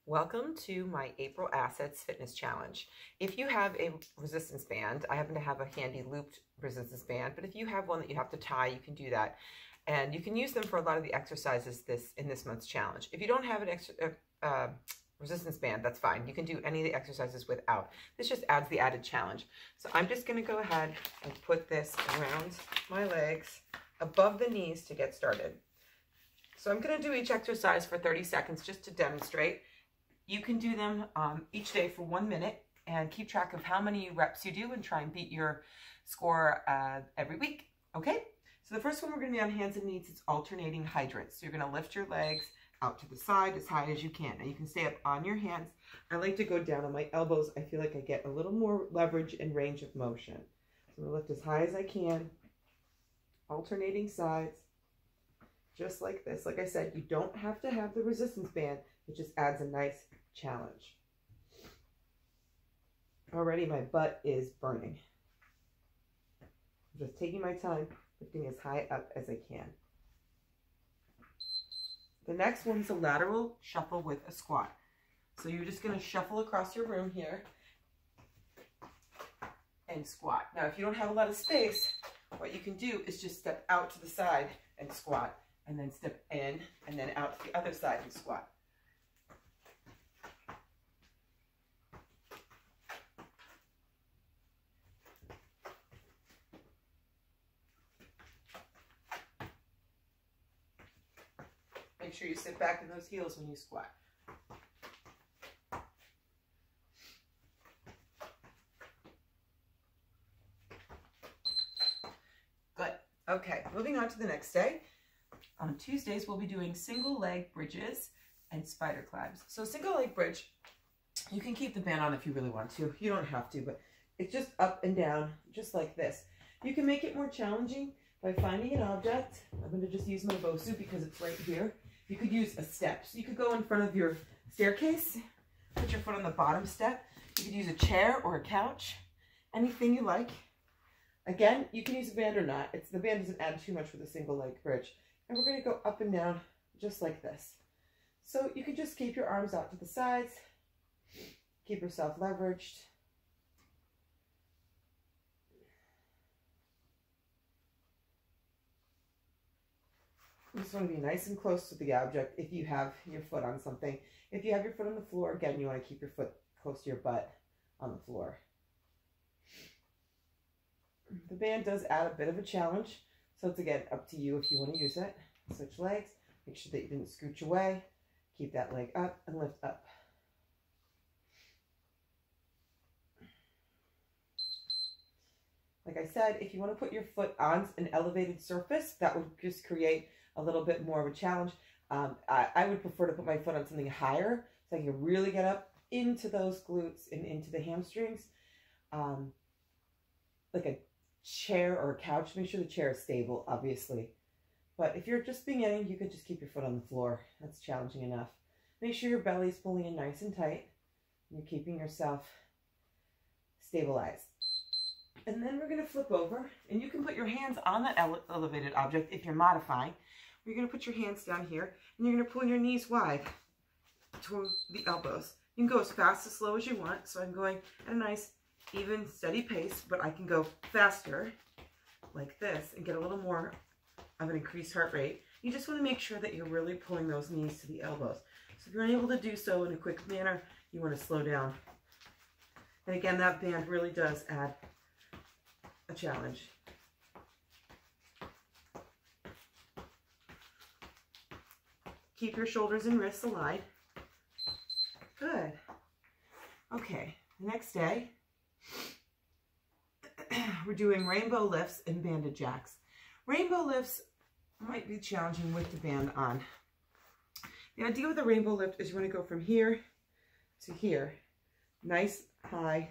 Welcome to my April Assets Fitness Challenge. If you have a resistance band, I happen to have a handy looped resistance band, but if you have one that you have to tie, you can do that. And you can use them for a lot of the exercises in this month's challenge. If you don't have an resistance band, that's fine. You can do any of the exercises without. This just adds the added challenge. So I'm just gonna go ahead and put this around my legs above the knees to get started. So I'm gonna do each exercise for 30 seconds just to demonstrate. You can do them each day for 1 minute and keep track of how many reps you do and try and beat your score every week, okay? So the first one we're gonna be on hands and knees. It's alternating hydrants. So you're gonna lift your legs out to the side as high as you can. Now you can stay up on your hands. I like to go down on my elbows. I feel like I get a little more leverage and range of motion. So I'm gonna lift as high as I can, alternating sides, just like this. Like I said, you don't have to have the resistance band. It just adds a nice challenge. Already my butt is burning. I'm just taking my time, lifting as high up as I can. The next one's a lateral shuffle with a squat. So you're just going to shuffle across your room here and squat. Now, if you don't have a lot of space, what you can do is just step out to the side and squat, and then step in and then out to the other side and squat. Make sure you sit back in those heels when you squat. Good. Okay, moving on to the next day. On Tuesdays, we'll be doing single leg bridges and spider climbs. So single leg bridge, you can keep the band on if you really want to. You don't have to, but it's just up and down, just like this. You can make it more challenging by finding an object. I'm going to just use my Bosu because it's right here. You could use a step. So you could go in front of your staircase, put your foot on the bottom step. You could use a chair or a couch, anything you like. Again, you can use a band or not. The band doesn't add too much with a single leg bridge. And we're going to go up and down just like this. So you can just keep your arms out to the sides, keep yourself leveraged. You just want to be nice and close to the object if you have your foot on something. If you have your foot on the floor, again, you want to keep your foot close to your butt on the floor. The band does add a bit of a challenge, so it's again up to you if you want to use it. Switch legs, make sure that you didn't scooch away. Keep that leg up and lift up. Like I said, if you want to put your foot on an elevated surface, that would just create a little bit more of a challenge. I would prefer to put my foot on something higher so I can really get up into those glutes and into the hamstrings. Like a chair or a couch, make sure the chair is stable, obviously. But if you're just beginning, you could just keep your foot on the floor. That's challenging enough. Make sure your belly is pulling in nice and tight. And you're keeping yourself stabilized. And then we're going to flip over, and you can put your hands on that elevated object if you're modifying. You're going to put your hands down here, and you're going to pull your knees wide to the elbows. You can go as fast as slow as you want. So I'm going at a nice, even, steady pace, but I can go faster like this and get a little more of an increased heart rate. You just want to make sure that you're really pulling those knees to the elbows. So if you're unable to do so in a quick manner, you want to slow down. And again, that band really does add a challenge. Keep your shoulders and wrists aligned. Good. Okay, the next day, we're doing rainbow lifts and banded jacks. Rainbow lifts might be challenging with the band on. The idea with a rainbow lift is you want to go from here to here. Nice, high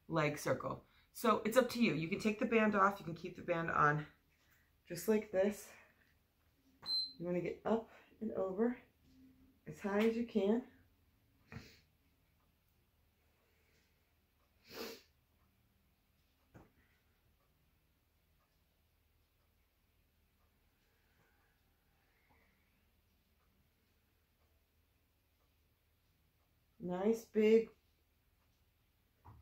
leg circle. So it's up to you. You can take the band off. You can keep the band on just like this. You want to get up and over as high as you can. nice big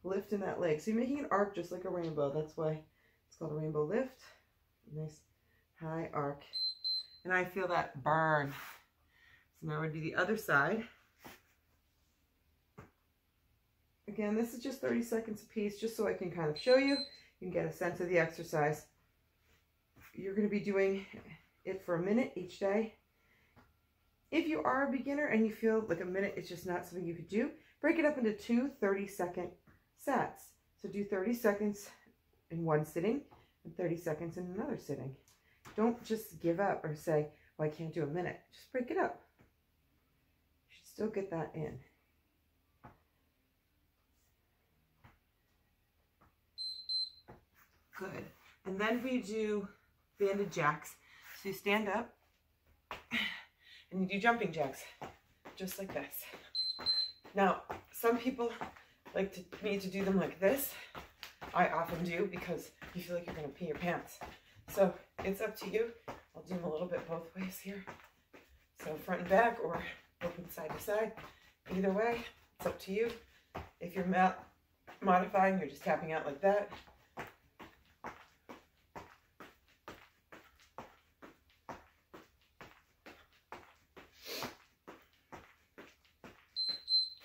lift in that leg. So you're making an arc just like a rainbow. That's why it's called a rainbow lift. Nice high arc. And I feel that burn. So now we're going to do the other side. Again, this is just 30 seconds a piece, just so I can kind of show you. You can get a sense of the exercise. You're going to be doing it for a minute each day. If you are a beginner and you feel like a minute is just not something you could do, break it up into two 30-second sets. So do 30 seconds in one sitting and 30 seconds in another sitting. Don't just give up or say, well, I can't do a minute. Just break it up. You should still get that in. Good. And then we do banded jacks. So you stand up and you do jumping jacks, just like this. Now, some people like me to do them like this. I often do because you feel like you're going to pee your pants. So it's up to you. I'll do them a little bit both ways here. So front and back or open side to side. Either way, it's up to you. If you're modifying, you're just tapping out like that.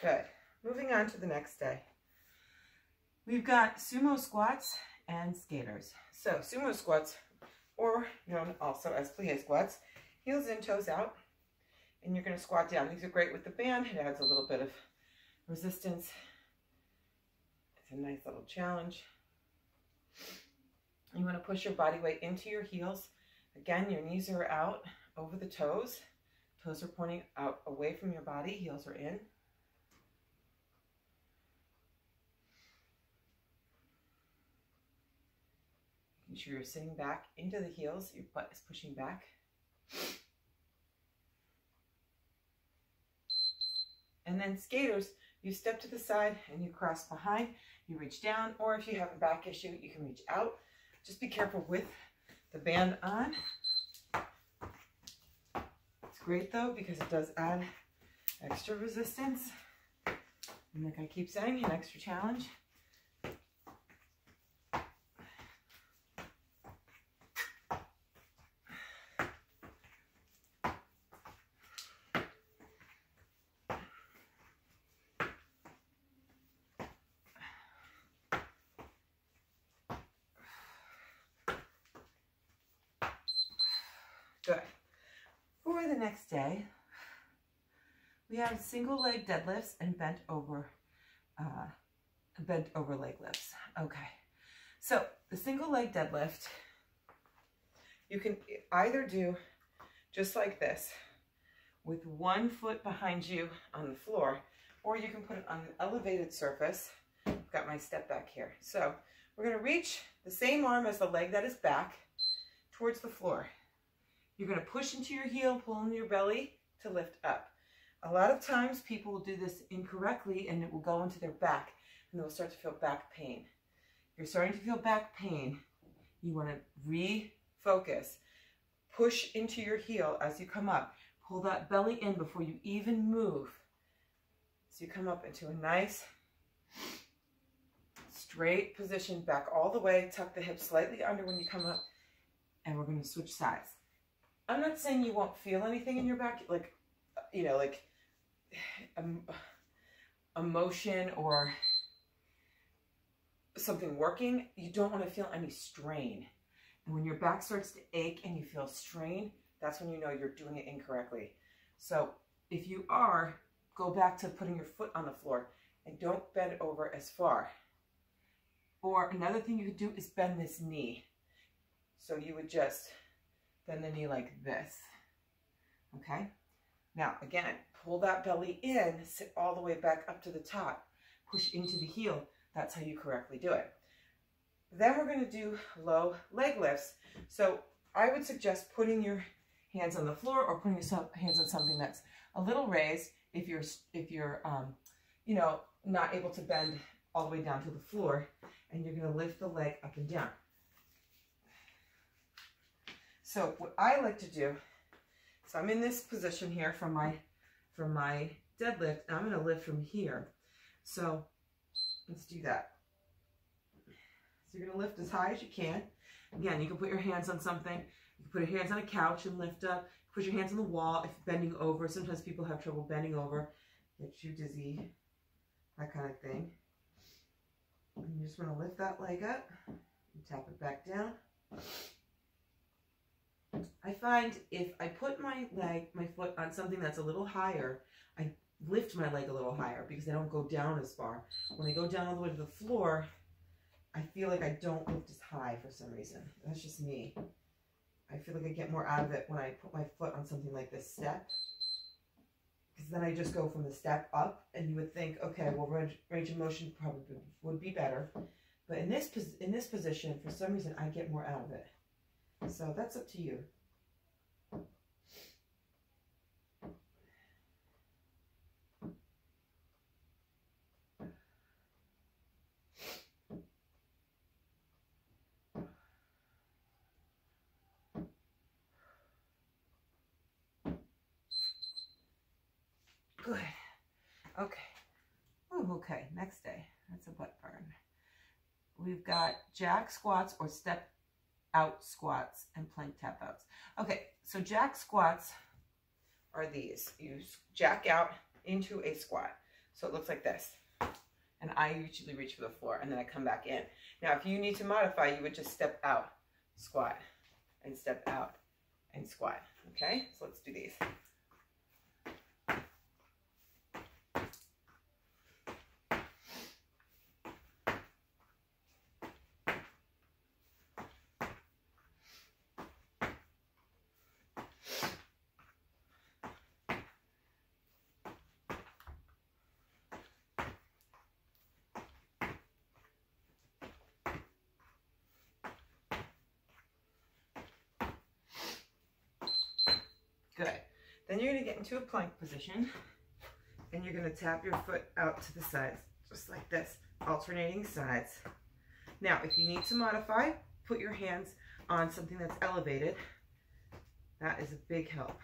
Good. Moving on to the next day. We've got sumo squats and skaters. So sumo squats, or known also as plie squats, heels in, toes out, and you're going to squat down. These are great with the band. It adds a little bit of resistance. It's a nice little challenge. You want to push your body weight into your heels. Again, your knees are out over the toes. Toes are pointing out away from your body. Heels are in. Make sure you're sitting back into the heels, your butt is pushing back. And then skaters, you step to the side and you cross behind, you reach down, or if you have a back issue, you can reach out. Just be careful with the band on. It's great though, because it does add extra resistance. And like I keep saying, an extra challenge. Good. For the next day, we have single leg deadlifts and bent over leg lifts. Okay. So the single leg deadlift, you can either do just like this with one foot behind you on the floor, or you can put it on an elevated surface. I've got my step back here. So we're going to reach the same arm as the leg that is back towards the floor. You're going to push into your heel, pull in your belly to lift up. A lot of times people will do this incorrectly and it will go into their back and they'll start to feel back pain. If you're starting to feel back pain, you want to refocus. Push into your heel as you come up. Pull that belly in before you even move. So you come up into a nice straight position, back all the way, tuck the hips slightly under when you come up, and we're going to switch sides. I'm not saying you won't feel anything in your back, like, you know, like a motion or something working. You don't want to feel any strain. And when your back starts to ache and you feel strain, that's when you know you're doing it incorrectly. So if you are, go back to putting your foot on the floor and don't bend over as far. Or another thing you could do is bend this knee. So you would just bend the knee like this, okay? Now, again, pull that belly in, sit all the way back up to the top, push into the heel. That's how you correctly do it. Then we're gonna do low leg lifts. So I would suggest putting your hands on the floor or putting your hands on something that's a little raised if you're you know, not able to bend all the way down to the floor, and you're gonna lift the leg up and down. So what I like to do, so I'm in this position here from my for my deadlift, and I'm going to lift from here. So let's do that. So you're going to lift as high as you can. Again, you can put your hands on something. You can put your hands on a couch and lift up. Put your hands on the wall if you're bending over. Sometimes people have trouble bending over. Gets you dizzy, that kind of thing. And you just want to lift that leg up and tap it back down. I find if I put my foot on something that's a little higher, I lift my leg a little higher because I don't go down as far. When I go down all the way to the floor, I feel like I don't lift as high for some reason. That's just me. I feel like I get more out of it when I put my foot on something like this step. Because then I just go from the step up, and you would think, okay, well, range of motion probably would be better. But in this position, for some reason, I get more out of it. So that's up to you. Good. Okay. Oh, okay. Next day. That's a butt burn. We've got jack squats or step out squats and plank tap outs. Okay, so jack squats are these. You jack out into a squat. So it looks like this. And I usually reach for the floor and then I come back in. Now, if you need to modify, you would just step out, squat, and step out and squat. Okay, so let's do these. Good. Then you're going to get into a plank position, and you're going to tap your foot out to the sides, just like this, alternating sides. Now, if you need to modify, put your hands on something that's elevated. That is a big help.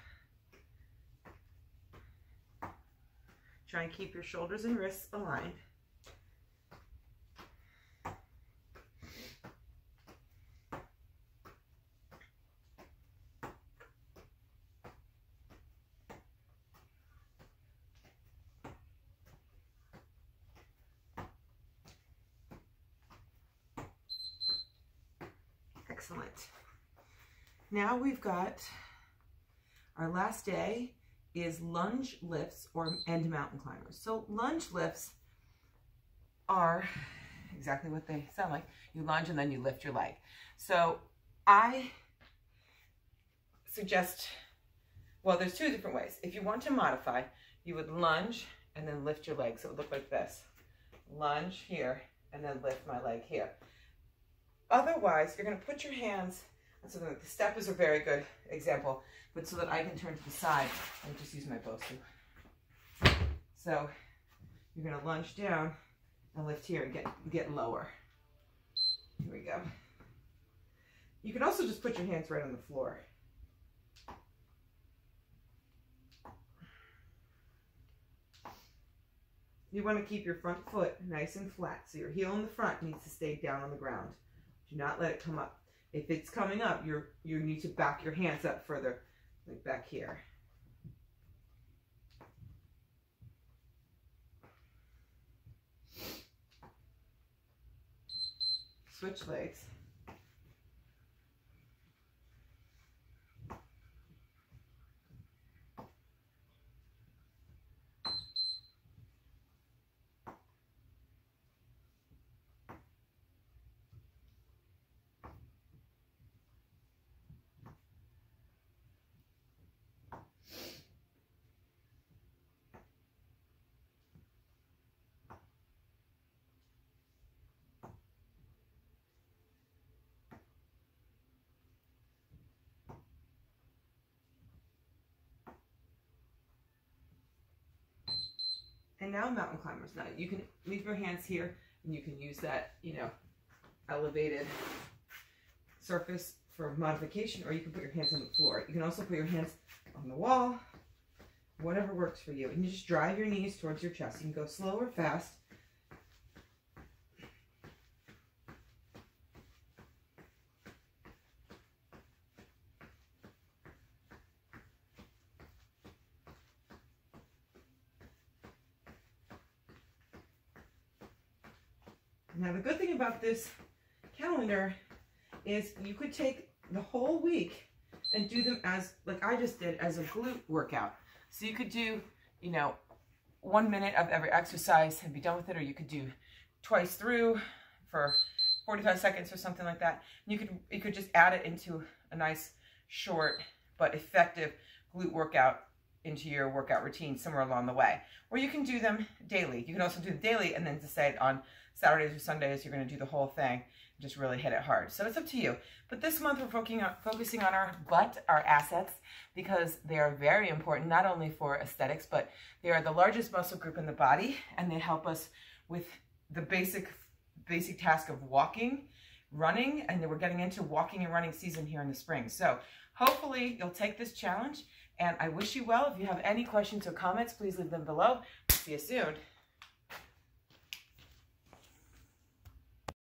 Try and keep your shoulders and wrists aligned. Excellent. Now we've got our last day is lunge lifts and mountain climbers. So lunge lifts are exactly what they sound like. You lunge and then you lift your leg. So I suggest, well, there's two different ways. If you want to modify, you would lunge and then lift your leg. So it would look like this. Lunge here and then lift my leg here. Otherwise, you're going to put your hands, and so the step is a very good example, but so that I can turn to the side, and just use my Bosu. So you're going to lunge down and lift here and get lower. Here we go. You can also just put your hands right on the floor. You want to keep your front foot nice and flat, so your heel in the front needs to stay down on the ground. Do not let it come up. If it's coming up, you need to back your hands up further, like back here. Switch legs. And now mountain climbers. Now you can leave your hands here and you can use that, elevated surface for modification, or you can put your hands on the floor. You can also put your hands on the wall whatever works for you. And you just drive your knees towards your chest. You can go slow or fast. Now the good thing about this calendar is you could take the whole week and do them as, like I just did, as a glute workout. So you could do, you know, 1 minute of every exercise and be done with it, or you could do twice through for 45 seconds or something like that. And you could just add it into a nice short but effective glute workout into your workout routine somewhere along the way. Or you can do them daily. You can also do them daily and then decide on Saturdays or Sundays you're going to do the whole thing and just really hit it hard. So it's up to you. But this month we're focusing on our butt, our assets, because they are very important, not only for aesthetics, but they are the largest muscle group in the body, and they help us with the basic task of walking, running, and then we're getting into walking and running season here in the spring. So hopefully you'll take this challenge, and I wish you well. If you have any questions or comments, please leave them below. See you soon.